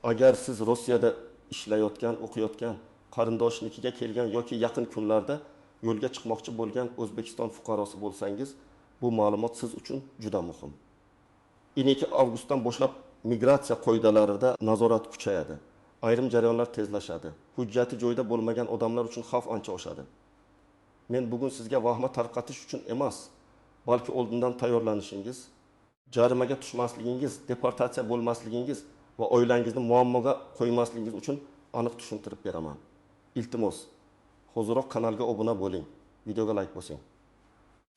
Agar siz Rossiyada ishlayotgan, o'qiyotgan, qarindoshnikiga kelgan yoki yaqin kunlarda yo'lga chiqmoqchi bo'lgan O'zbekiston fuqarosi bo'lsangiz, bu ma'lumot siz uchun juda muhim. 12 avgustdan boshlab migratsiya qoidalarida nazorat kuchayadi. Ayrim jarayonlar tezlashadi. Hujjati joyida bo'lmagan odamlar uchun xavf ancha oshadi. Men bugun sizga vahma tarqatish uchun emas, balki oldindan tayyorlanishingiz, jarimaga tushmasligingiz, deportatsiya bo'lmasligingiz va oilangizni muammoga qo'ymasligingiz uchun aniq tushuntirib beraman. Iltimos, hoziroq kanalga obuna bo'ling, videoga like bosing.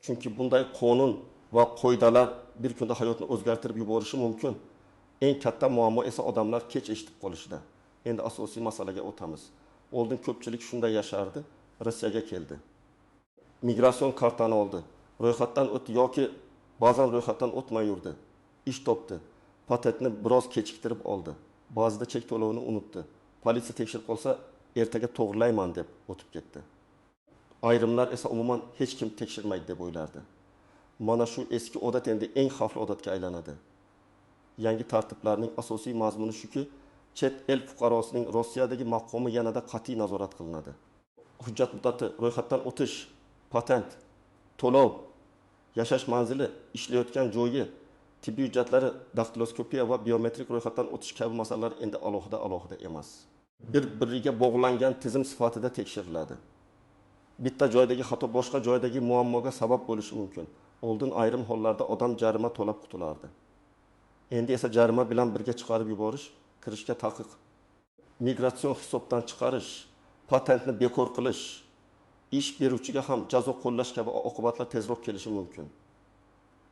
Chunki bunday qonun va qoidalar bir kunda hayotni o'zgartirib yuborishi mumkin. Eng katta muammo esa odamlar kech eshitib qolishida. Endi asosiy masalaga o'tamiz. Oldin ko'pchilik shunday yashardi, Rossiyaga keldi. Migratsion kartani oldi, ro'yxatdan o'tdi yoki ba'zan ro'yxatdan o'tmay yurdi. Ish topdi, patentni biroz kechiktirib oldi. Ba'zida chek to'lovini unutdi. Politsiya tekshirib qolsa, ertaga to'g'rilayman deb o'tib ketdi. Ayrimlar esa umuman hech kim tekshirmaydi deb o'ylardi. Mana shu eski odat endi eng xavfli odatga aylanadi. Yangi tartiblarning asosiy mazmuni shuki, chet el fuqarosining Rossiyadagi maqomi yanada qat'iy nazorat qilinadi. Hujjat muddati, ro'yxatdan o'tish, patent, to'lov, yashash manzili, ishlayotgan joyi, tibbiy hujjatlari, daktiloskopiya va biometrik ro'yxatdan o'tish kabi masalalar endi alohida emas. Bir-biriga bog'langan tizim sifatida tekshiriladi. Bitta joydagi xato boshqa joydagi muammoga sabab bo'lishi mumkin. Oldin ayrim hollarda odam jarima to'lab qutulardi. Endi esa jarima bilan birga chiqarib yuborish, kirishga taqiq, migratsion hisobdan chiqarish, patentni bekor qilish, ish beruvchiga ham jazo qo'llash kabi oqibatlar tezroq kelishi mumkin.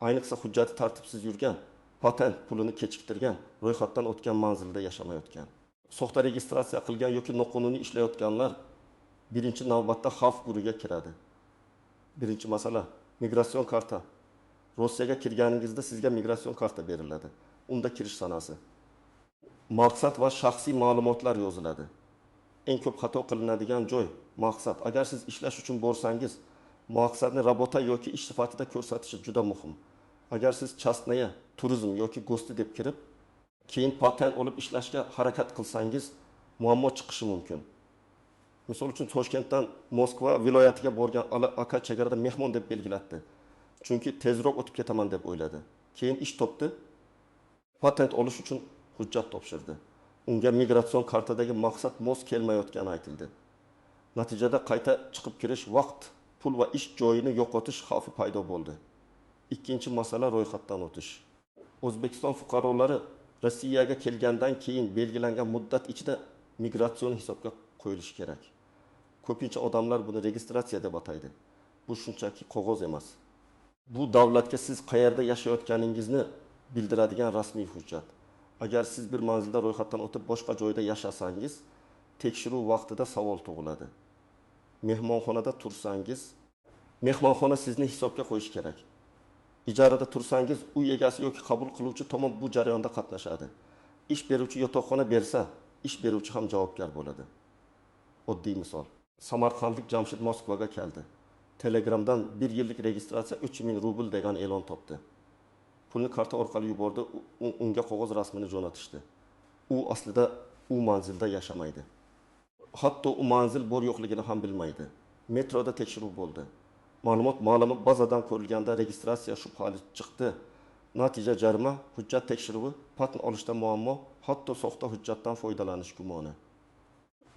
Ayniqsa hujjati tartibsiz yurgan, patent pulini kechiktirgan, ro'yxatdan o'tgan manzilda yashamayotgan, soxta registratsiya qilgan yoki noqonuniy ishlayotganlar birinchi navbatda xavf guruhiga kiradi. Birinchi masala, migratsion karta. Rossiyaga kirganingizda sizga migratsion karta beriladi. Unda kirish sanasi, maqsad va shaxsiy ma'lumotlar yoziladi. Eng ko'p xato qilinadigan joy maqsad. Agar siz ishlash uchun borsangiz, maqsadni rabota yoki ish sifatida ko'rsatish juda muhim. Agar siz chastnaya, turizm yoki go'sti deb kirib, keyin patent olib ishlashga harakat qilsangiz, muammo chiqishi mumkin. Misol uchun Toshkentdan Moskva viloyatiga borgan aka chegarada mehmon deb belgilatdi. Chunki tezroq o'tib ketaman deb o'yladi. Keyin ish topdi. Patent olish uchun hujjat topshirdi. Unga migratsion kartadagi maqsad mos kelmayotgani aytildi. Natijada qayta chiqib kirish, vaqt, pul va ish joyini yo'qotish xavfi paydo bo'ldi. Ikkinchi masala ro'yxatdan o'tish. O'zbekiston fuqarolari Rossiyaga kelgandan keyin belgilangan muddat ichida migratsion hisobga qo'yilishi kerak. Ko'pincha odamlar buni registratsiya deb ataydi. Bu shunchaki qog'oz emas. Bu davlatga siz qayerda yashayotganingizni bildiradigan rasmiy hujjat. Agar siz bir manzilda ro'yxatdan o'tib boshqa joyda yashasangiz, tekshiruv vaqtida savol tug'iladi. Mehmonxonada tursangiz, mehmonxona sizni hisobga qo'yish kerak. Ijarada tursangiz, uy egasi yoki qabul qiluvchi tomon bu jarayonda qatnashadi. Ish beruvchi yotoqxona bersa, ish beruvchi ham javobgar bo'ladi. Oddiy misol. Samarqandlik Jamshid Moskvaga keldi. Telegramdan 1 yillik registratsiya 3000 rubl degan e'lon topdi. Pulni karta orqali yubordi, unga qog'oz rasmini jo'natishdi. U aslida u manzilda yashamaydi. Hatto u manzil bor yo'qligini ham bilmaydi. Metroda tekshiruv bo'ldi. Ma'lumot bazadan ko'rilganda registratsiya shubhali chiqdi. Natija jarima, hujjat tekshiruvi, patent olishda muammo, hatto soxta hujjatdan foydalanish gumoni.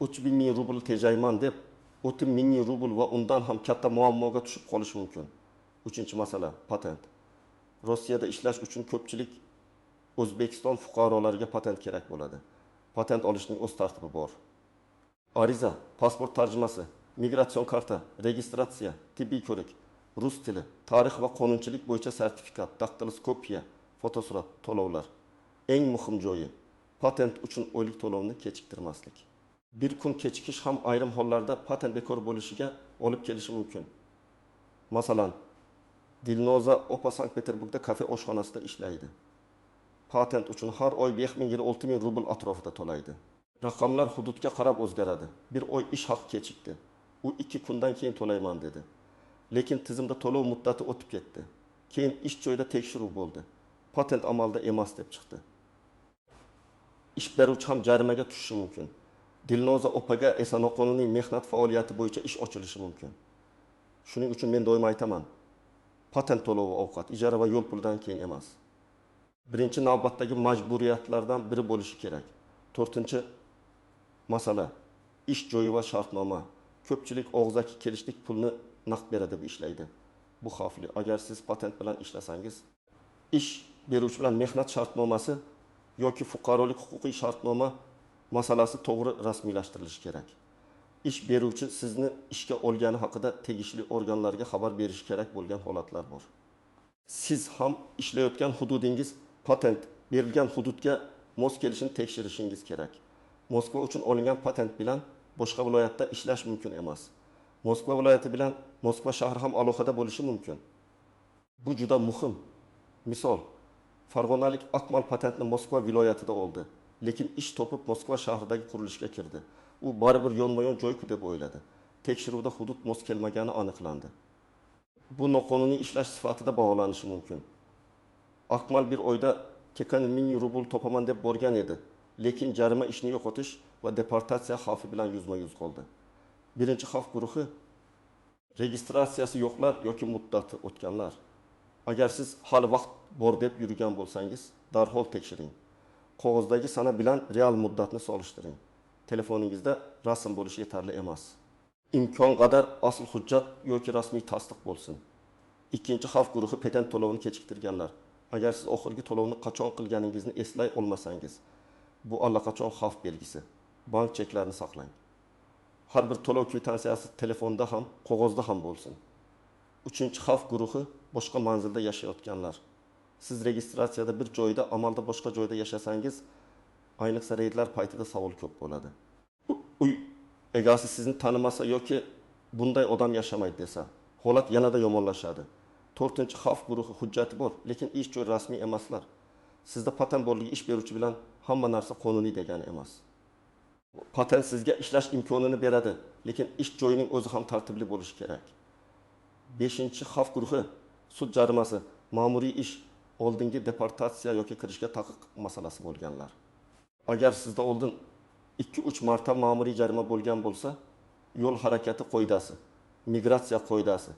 3000 ming rubl tejayman deb 30 ming rubl va undan ham katta muammoga tushib qolish mumkin. Uchinchi masala, patent. Rossiyada ishlash uchun ko'pchilik O'zbekiston fuqarolariga patent kerak bo'ladi. Patent olishning o'z tartibi bor. Ariza, pasport tarjimasi, migratsion karta, registratsiya, tibbiy ko'rik, rus tili, tarix va qonunchilik bo'yicha sertifikat, daktiloskopiya, fotosurat, to'lovlar. Eng muhim joyi, patent uchun oylik to'lovni kechiktirmaslik. Bir kun kechikish ham ayrim hollarda patent bekor bo'lishiga olib kelishi mumkin. Masalan, Dilnoza opa Sankt-Peterburgda kafe oshxonasida ishlaydi. Patent uchun har oy 5000-6000 rubl atrofida to'laydi. Raqamlar hududga qarab o'zgaradi. Bir oy ish haqi kechikdi. U 2 kundan keyin to'layman dedi. Lekin tizimda to'lov muddati o'tib ketdi. Keyin ish joyida tekshiruv bo'ldi. Patent amalda emas deb chiqdi. ish beruvchi ham jarimaga tushishi mumkin. Dilnoza opaga esa noqonuniy mehnat faoliyati bo'yicha ish ochilishi mumkin. Shuning uchun men doim aytaman, patent to'lovi ovqat, ijara va yo'l pulidan keyin emas. Birinchi navbatdagi majburiyatlardan biri bo'lishi kerak. To'rtinchi masala, ish joyi va shartnoma. Ko'pchilik og'zaki kelishlik pulni naqd beradi deb ishlaydi. Bu xavfli. Agar siz patent bilan ishlasangiz, ish beruvchi bilan mehnat shartnomasi yoki fuqarolik huquqiy shartnoma masalasi to'g'ri rasmiylashtirilishi kerak. Ish beruvchi sizni ishga olgani haqida tegishli organlarga xabar berishi kerak bo'lgan holatlar bor. Siz ham ishlayotgan hududingiz patent berilgan hududga mos kelishini tekshirishingiz kerak. Moskva uchun olingan patent bilan boshqa viloyatda ishlash mumkin emas. Moskva viloyati bilan Moskva shahri ham alohida bo'lishi mumkin. Bu juda muhim. Misol, Farg'onalik Akmal patentni Moskva viloyatida oldi, lekin ish topib Moskva shahridagi qurilishga kirdi. U baribir yonma-yon joy-ku deb o'yladi. Tekshiruvda hudud mos kelmagani aniqlandi. Bu noqonuniy ishlash sifatida baholanishi mumkin. Akmal bir oyda 1000 rubl topaman deb borgan edi, lekin jarima ishni yo'qotish va deportatsiya xavfi bilan yuzma-yuz qoldi. Birinchi xavf guruhi registratsiyasi yo'qlar yoki muddati o'tganlar. Agar siz hali vaqt bor deb yurgan bo'lsangiz, darhol tekshiring. Qog'ozdagi sana bilan real muddatni solishtiring. Telefoningizda rasm bo'lishi yetarli emas. Imkon qadar asl hujjat yoki rasmiy tasdiq bo'lsin. Ikkinchi xavf guruhi patent to'lovini kechiktirganlar. Agar siz oxirgi to'lovni qachon qilganingizni eslay olmasangiz, bu allaqachon xavf belgisi. Bank cheklarini saqlang. Har bir to'lov kvitansiyasi telefonda ham, qog'ozda ham bo'lsin. Uchinchi xavf guruhi boshqa manzilda yashayotganlar. Siz registratsiyada bir joyda, amalda boshqa joyda yashasangiz, ayniqsa reydlar paytida savol ko'p bo'ladi. Uy egasi sizni tanimasa yoki bunday odam yashamaydi desa, holat yanada yomonlashadi. To'rtinchi xavf guruhi hujjati bor, lekin ish joyi rasmiy emaslar. Sizda patent borligi ish beruvchi bilan hamma narsa qonuniy degani emas. Patent sizga ishlash imkonini beradi, lekin ish joyining o'zi ham tartibli bo'lishi kerak. Beshinchi xavf guruhi sud jarimasi, ma'muriy ish, oldingi deportatsiya yoki kirishga taqiq masalasi bo'lganlar. Agar sizda oldin 2-3 marta ma'muriy jarima bo'lgan bo'lsa, yo'l harakati qoidasi, migratsiya qoidasi,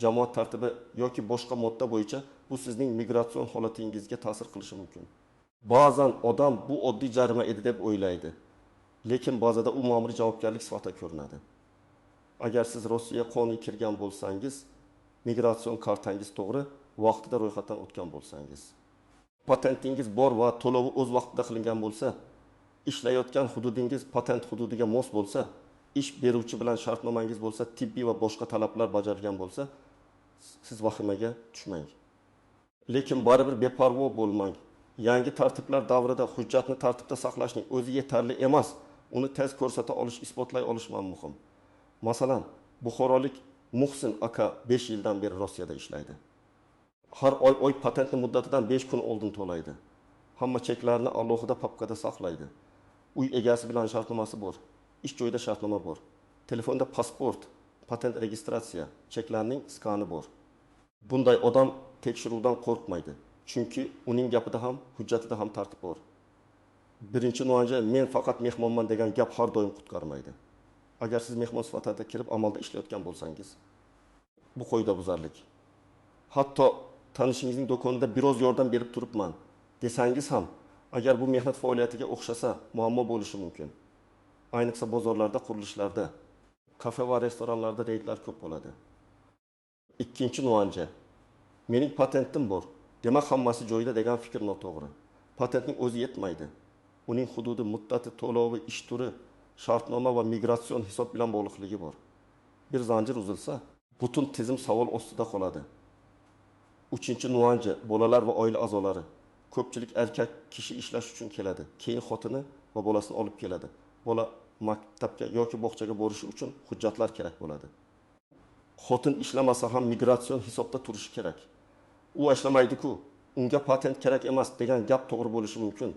jamoat tartibi yoki boshqa modda bo'yicha bu sizning migratsion holatingizga ta'sir qilishi mumkin. Ba'zan odam bu oddiy jarima edi deb o'ylaydi, lekin ba'zida u ma'muriy javobgarlik sifatida ko'rinadi. Agar siz Rossiyaga qonuniy kirgan bo'lsangiz, migratsion kartangiz to'g'ri, vaqtida ro'yxatdan o'tgan bo'lsangiz, patentingiz bor va to'lovi o'z vaqtida qilingan bo'lsa, ishlayotgan hududingiz patent hududiga mos bo'lsa, ish beruvchi bilan shartnomangiz bo'lsa, tibbiy va boshqa talablar bajarilgan bo'lsa, siz vahimaga tushmang. Lekin baribir beparvo bo'lmang. Yangi tartiblar davrida hujjatni tartibda saqlashning o'zi yetarli emas. Uni tez ko'rsata olish, isbotlay olish ham muhim. Masalan, buxorolik Muhsin aka 5 yildan beri Rossiyada ishlaydi. Har oy patentni muddatidan 5 kun oldin to'laydi. Hamma cheklarni alohida papkada saqlaydi. Uy egasi bilan shartnomasi bor. Ish joyida shartnoma bor. Telefonda pasport, patent registratsiya, cheklarning skani bor. Bunday odam tekshiruvdan qo'rqmaydi. Chunki uning gapida ham, hujjatida ham tartib bor. Birinchi navbatda men faqat mehmonman degan gap har doim qutqarmaydi. Agar siz mehmon sifatida kirib amalda ishlayotgan bo'lsangiz, bu qoidabuzarlik. Hatto tanishingizning do'konida biroz yordam berib turibman desangiz ham, agar bu mehnat faoliyatiga o'xshasa, muammo bo'lishi mumkin. Ayniqsa bozorlarda, qurilishlarda, kafe va restoranlarda reydlar ko'p bo'ladi. Ikkinchi navbatda mening patentim bor, demak hammasi joyida degan fikr noto'g'ri. Patentning o'zi yetmaydi. Uning hududi, muddati, to'lovi, ish turi, shartnoma va migratsion hisob bilan bog'liqligi bor. Bir zanjir uzilsa, butun tizim savol ostida qoladi. Uchinchi navbatda bolalar va oila a'zolari. Ko'pchilik erkak kishi ishlash uchun keladi, keyin xotini va bolasini olib keladi. Bola maktabga yoki bog'chaga borishi uchun hujjatlar kerak bo'ladi. Xotin ishlamasa ham migratsion hisobda turishi kerak. U ishlamaydi-ku, unga patent kerak emas degan gap to'g'ri bo'lishi mumkin.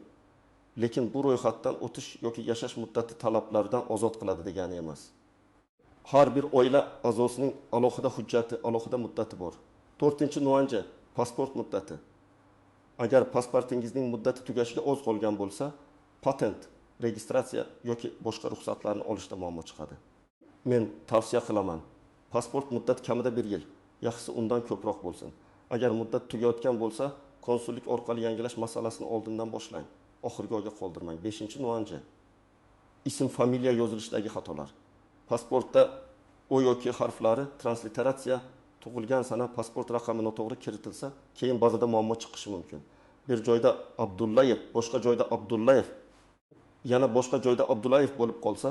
Lekin bu ro'yxatdan o'tish yoki yashash muddati talablaridan ozod qiladi degani emas. Har bir oila a'zosining alohida hujjati, alohida muddati bor. 4-navbatda pasport muddati. Agar pasportingizning muddati tugashiga oz qolgan bo'lsa, patent, registratsiya yoki boshqa ruxsatlarni olishda muammo chiqadi. Men tavsiya qilaman. Pasport muddati kamida 1 yil, yaxshisi undan ko'proq bo'lsin. Agar muddat tugayotgan bo'lsa, konsullik orqali yangilash masalasini oldindan boshlang. Oxirgi oyga qoldirmang. 5-nuancha. Ism, familiya yozilishdagi xatolar. Pasportda o yoki harflari transliteratsiya, tug'ilgan sana, pasport raqami noto'g'ri kiritilsa, keyin bazada muammo chiqishi mumkin. Bir joyda Abdullayev, boshqa joyda Abdullayev, yana boshqa joyda Abdullayev bo'lib qolsa,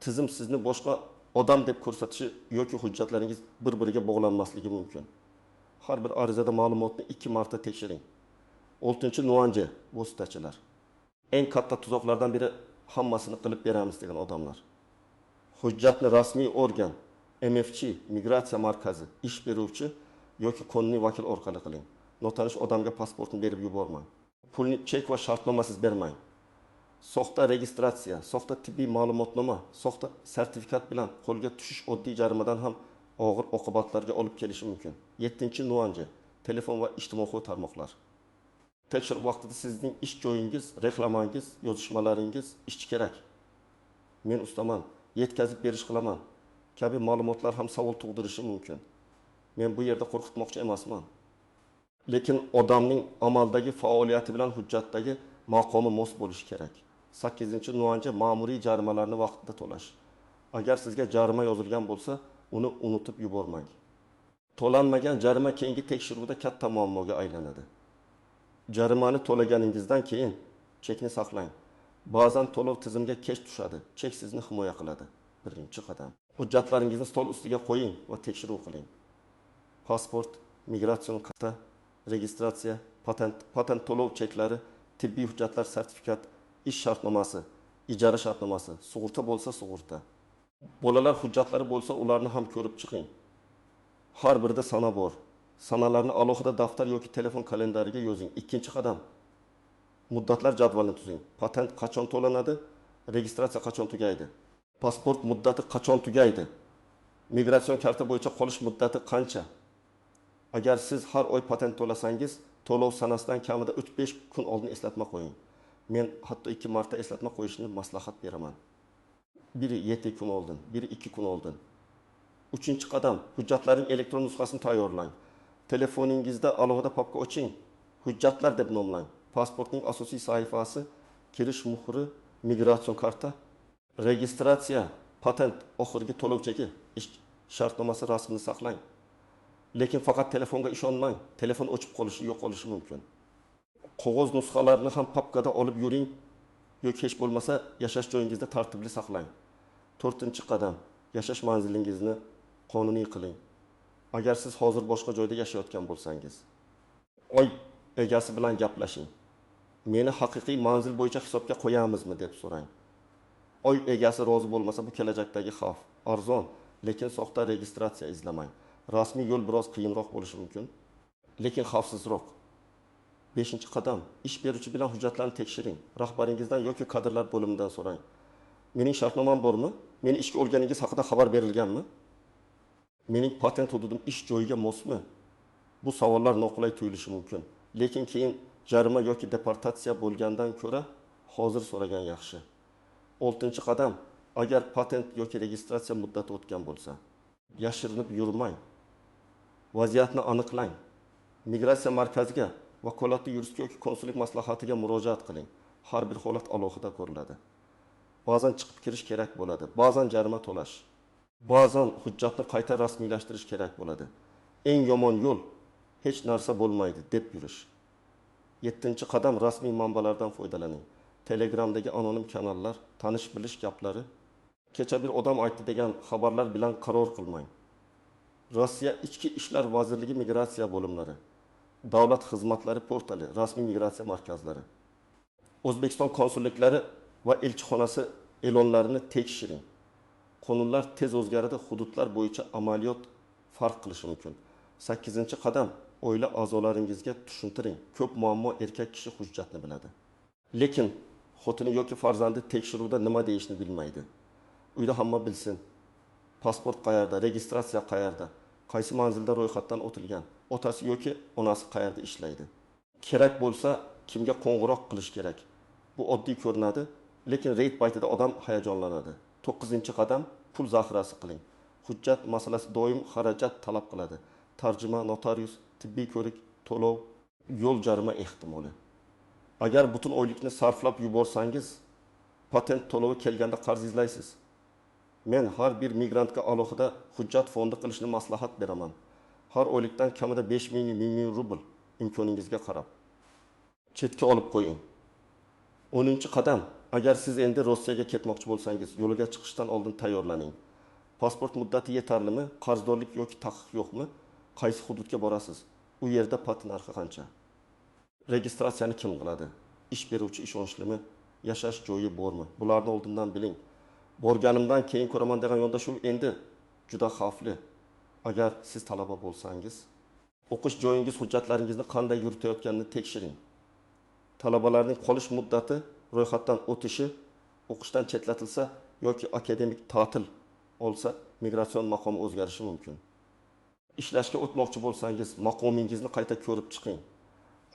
tizim sizni boshqa odam deb ko'rsatishi yoki hujjatlaringiz bir-biriga bog'lanmasligi mumkin. Har bir arizada ma'lumotni 2 marta tekshiring. 6-nuancha vositachilar. Eng katta tuzoqlardan biri hammasini qilib beramiz degan odamlar. Hujjatni rasmiy organ, MFC, migratsiya markazi, ish beruvchi yoki qonuniy vakil orqali qiling. Notanish odamga pasportni berib yubormang. Pulni chek va shartnomasiz bermang. Soxta registratsiya, soxta tibbiy ma'lumotnoma, soxta sertifikat bilan qo'lga tushish oddiy jarimadan ham og'ir oqibatlarga olib kelishi mumkin. 7-nuancha, telefon va ijtimoiy tarmoqlar. Tekshiruv vaqtida sizning ish joyingiz, reklamangiz, yozishmalaringiz ishchi kerak. Men ustaman, yetkazib berish qilaman kabi ma'lumotlar ham savol tug'dirishi mumkin. Men bu yerda qo'rqitmoqchi emasman. Lekin odamning amaldagi faoliyati bilan hujjatdagi maqomi mos bo'lishi kerak. 8-nuancha, ma'muriy jarimalarni vaqtida to'lash. Agar sizga jarima yozilgan bo'lsa, uni unutib yubormang. To'lanmagan jarima keyingi tekshiruvda katta muammoga aylanadi. Jarimani to'laganingizdan keyin chekni saqlang. Ba'zan to'lov tizimga kech tushadi. Chek sizni himoya qiladi. Birinchi qadam. Hujjatlaringizni stol ustiga qo'ying va tekshiruv qiling. Pasport, migratsion karta, registratsiya, patent to'lov cheklari, tibbiy hujjatlar, sertifikat, ish shartnomasi, ijara shartnomasi, sug'urta bo'lsa sug'urta. Bolalar hujjatlari bo'lsa, ularni ham ko'rib chiqing. Har birida sana bor. Sanalarni alohida daftar yoki telefon kalendariga yozing. Ikkinchi qadam. Muddatlar jadvalini tuzing. Patent qachon to'lanadi? Registratsiya qachon tugaydi? Pasport muddati qachon tugaydi? Migratsion karta bo'yicha qolish muddati qancha? Agar siz har oy patent to'lasangiz, to'lov sanasidan kamida 3-5 kun oldin eslatma qo'ying. Men hatto 2 marta eslatma qo'yishni maslahat beraman. Biri 7 kun oldin, biri 2 kun oldin. 3-qadam, hujjatlarning elektron nusxasini tayyorlang. Telefoningizda alohida papka oching. Hujjatlar deb nomlang. Pasportning asosiy sahifasi, kirish muhri, migratsion karta, registratsiya, patent, oxirgi to'lov cheki, ish shartnomasi rasmini saqlang. Lekin faqat telefonga ishonmang. Telefon o'chib qolishi, yo'qolishi mumkin. Qog'oz nusxalarni ham papkada olib yuring yoki hech bo'lmasa yashash joyingizda tartibli saqlang. 4-qadam, yashash manzilingizni qonuniy qiling. Agar siz hozir boshqa joyda yashayotgan bo'lsangiz, oy egasi bilan gaplashing. Meni haqiqiy manzil bo'yicha hisobga qo'yamizmi deb so'rang. Oy egasi rozi bo'lmasa, bu kelajakdagi xavf. Arzon, lekin soxta registratsiya izlamang. Rasmiy yo'l biroz qiyinroq bo'lishi mumkin, lekin xavfsizroq. 5-qadam, ish beruvchi bilan hujjatlarni tekshiring. Rahbaringizdan yoki kadrlar bo'limidan so'rang. Mening shartnomam bormi? Meni ishga olganingiz haqida xabar berilganmi? Mening patent hududim ish joyiga mosmi? Bu savollar noqulay tuyulishi mumkin. Lekin keyin jarima yoki deportatsiya bo'lgandan ko'ra hozir so'ragan yaxshi. 6-qadam, agar patent yoki registratsiya muddati o'tgan bo'lsa, yashirinib yurmang. Vaziyatni aniqlang. Migratsiya markaziga, vakolatli yurist yoki konsullik maslahatiga murojaat qiling. Har bir holat alohida ko'riladi. Ba'zan chiqib kirish kerak bo'ladi, ba'zan jarima to'lash. Ba'zan hujjatni qayta rasmiylashtirish kerak bo'ladi. Eng yomon yo'l hech narsa bo'lmaydi deb yurish. 7-qadam, rasmiy manbalardan foydalaning. Telegramdagi anonim kanallar, tanish-bilish gaplari, kecha bir odam aytdi degan xabarlar bilan qaror qilmang. Rossiya Ichki ishlar vazirligi migratsiya bo'limlari, davlat xizmatlari portali, rasmiy migratsiya markazlari, O'zbekiston konsulliklari va elchixonasi e'lonlarini tekshiring. Qonunlar tez o'zgaradi, hududlar bo'yicha amaliyot farq qilishi mumkin. 8-qadam, oila a'zolaringizga tushuntiring. Ko'p muammo erkak kishi hujjatni biladi. Lekin xotini yoki farzandi tekshiruvda nima deyishni bilmaydi. Uyda hamma bilsin. Pasport qayerda, registratsiya qayerda, qaysi manzilda ro'yxatdan o'tilgan, otasi yoki onasi qayerda ishlaydi. Kerak bo'lsa kimga qo'ng'iroq qilish kerak. Bu oddiy ko'rinadi, lekin reyd paytida odam hayajonlanadi. 9-qadam pul zaxirasi qiling. Hujjat masalasi doim xarajat talab qiladi. Tarjima, notarius, tibbiy ko'rik, to'lov, yo'l jarima ehtimoli. Agar butun oylikni sarflab yuborsangiz, patent to'lovi kelganda qarz izlaysiz. Men har bir migrantga alohida hujjat fondi qilishni maslahat beraman. Har oylikdan kamida 5 ming rubl imkoningizga qarab chetga olib qo'ying. 10-qadam, agar siz endi Rossiyaga ketmoqchi bo'lsangiz, yo'liga chiqishdan oldin tayyorlaning. Pasport muddati yetarlimi, qarzdorlik yoki taqiq yo'qmi, qaysi hududga borasiz, u yerda patent narxi qancha, registratsiyani kim qiladi, ish beruvchi ishonchlimi, yashash joyi bormi, bularni oldindan biling. Borganimdan keyin ko'raman degan yondashuv endi juda xavfli. Agar siz talaba bo'lsangiz, o'qish joyingiz hujjatlaringizni qanday yuritayotganini tekshiring. Talabalarning qolish muddati, ro'yxatdan o'tishi, o'qishdan chetlatilsa yoki akademik ta'til olsa, migratsion maqomi o'zgarishi mumkin. Ishlashga o'tmoqchi bo'lsangiz, maqomingizni qayta ko'rib chiqing.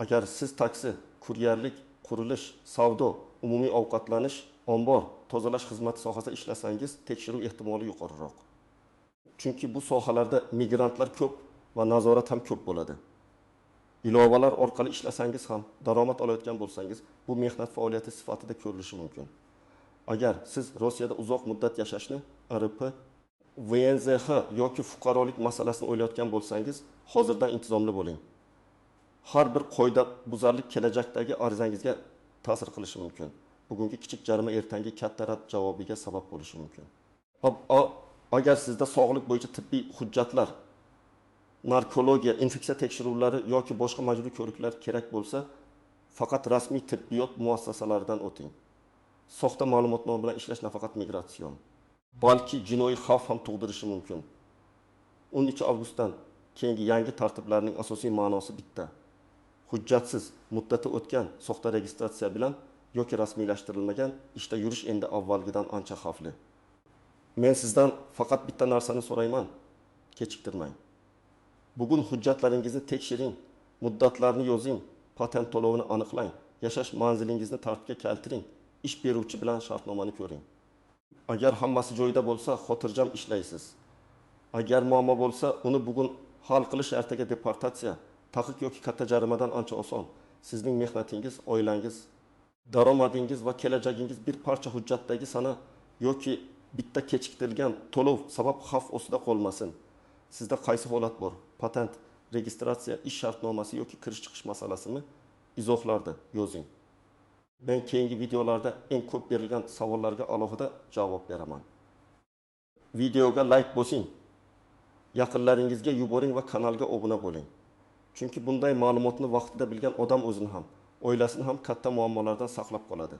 Agar siz taksi, kuryerlik, qurilish, savdo, umumiy ovqatlanish, ombor, tozalash xizmati sohasida ishlasangiz, tekshiruv ehtimoli yuqoriroq. Chunki bu sohalarda migrantlar ko'p va nazorat ham ko'p bo'ladi. Ilovalar orqali ishlasangiz ham, daromad olayotgan bo'lsangiz, bu mehnat faoliyati sifatida ko'rilishi mumkin. Agar siz Rossiyada uzoq muddat yashashni, ARP, VNZH yoki fuqarolik masalasini o'ylayotgan bo'lsangiz, hozirdan intizomli bo'ling. Har bir qoida buzarlik kelajakdagi arizangizga ta'sir qilishi mumkin. Bugungi kichik jarima ertangi katta rad javobiga sabab bo'lishi mumkin. Agar sizda sog'liq bo'yicha tibbiy hujjatlar, narkologiya, infeksiya tekshiruvlari yoki boshqa majburiy ko'riklar kerak bo'lsa, faqat rasmiy tibbiyot muassasalaridan o'ting. Soxta ma'lumotnoma bilan ishlash nafaqat migratsion, balki jinoiy xavf ham tug'dirishi mumkin. 12 avgustdan keyingi yangi tartiblarning asosiy ma'nosi bitta. Hujjatsiz, muddati o'tgan soxta registratsiya bilan yoki rasmiylashtirilmagan ishda yurish endi avvalgidan ancha xavfli. Men sizdan faqat bitta narsani so'rayman. Kechiktirmang. Bugun hujjatlaringizni tekshiring, muddatlarni yozing, patent to'lovini aniqlang, yashash manzilingizni tartibga keltiring, ish beruvchi bilan shartnomani ko'ring. Agar hammasi joyida bo'lsa, xotirjam ishlaysiz. Agar muammo bo'lsa, uni bugun hal qilish ertaga deportatsiya, taqiq yoki katta jarimadan ancha oson. Sizning mehnatingiz, oilangiz, daromadingiz va kelajagingiz bir parcha hujjatdagi sana yoki bitta kechiktirilgan to'lov sabab xavf ostida qolmasin. Sizda qaysi holat bor? Patent, registratsiya, ish shartnomasi yoki kirish-chiqish masalasimi? Izohlarda yozing. Men keyingi videolarda eng ko'p berilgan savollarga alohida javob beraman. Videoga like bosing, yaqinlaringizga yuboring va kanalga obuna bo'ling. Chunki bunday ma'lumotni vaqtida bilgan odam o'zini ham, oilasini ham katta muammolardan saqlab qoladi.